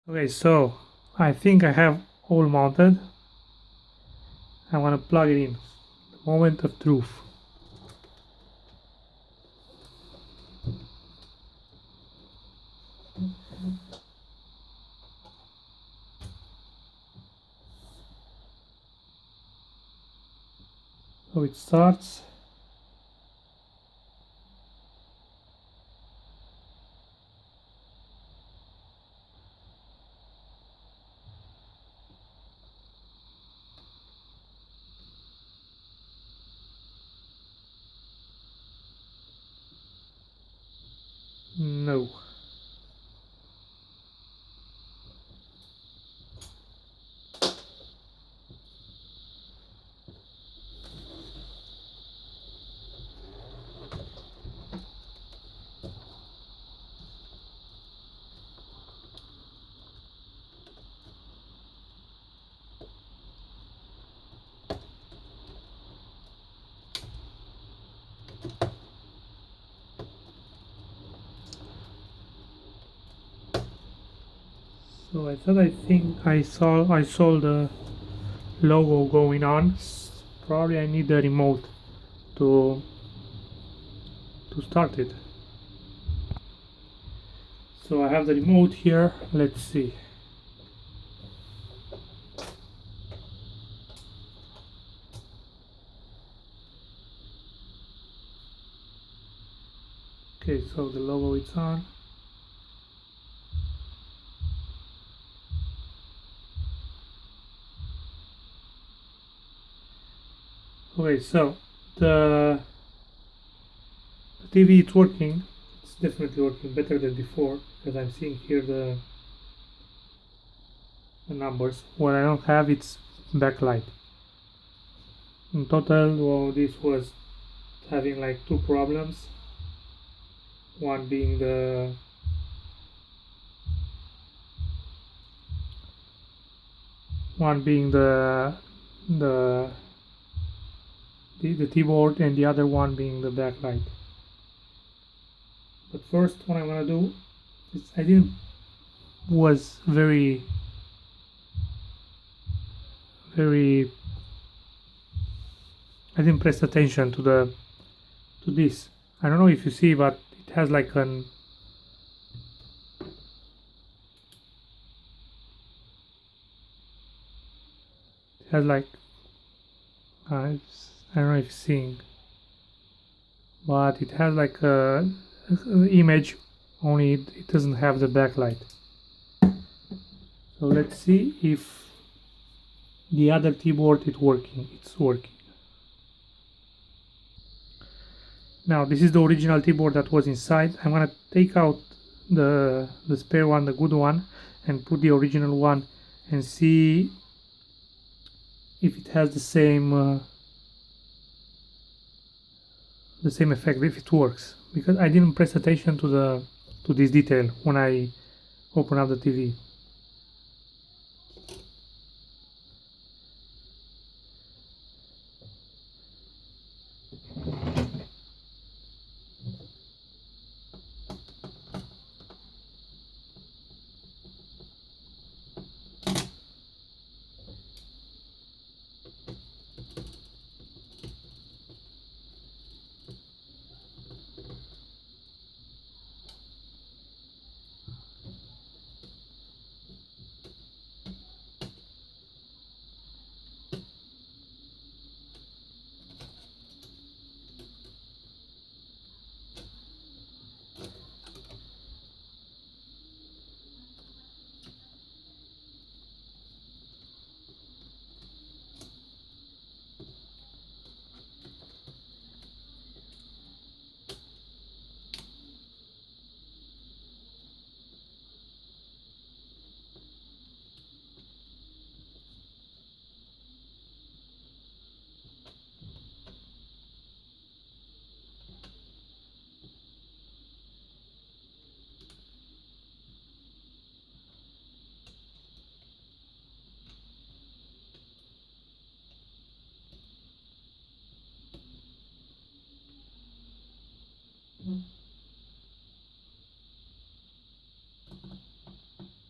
Okay, so I think I have all mounted. I want to plug it in. The moment of truth. So it starts. No. So I think I saw the logo going on. Probably I need the remote to start it. So I have the remote here. Let's see. Okay, so the logo is on. Okay, so the TV is working. It's definitely working better than before because I'm seeing here the numbers. What I don't have it's backlight. In total, well, this was having like two problems. One being the the keyboard, and the other one being the backlight. But first, what I'm gonna do is I didn't was very I didn't press attention to this. I don't know if you see, but it has like an it has like I don't know if you're seeing, but it has like a image, only it doesn't have the backlight. So let's see if the other keyboard is working. It's working. Now this is the original keyboard that was inside. I'm gonna take out the spare one, the good one, and put the original one and see if it has the same effect, if it works, because I didn't press attention to this detail when I open up the TV.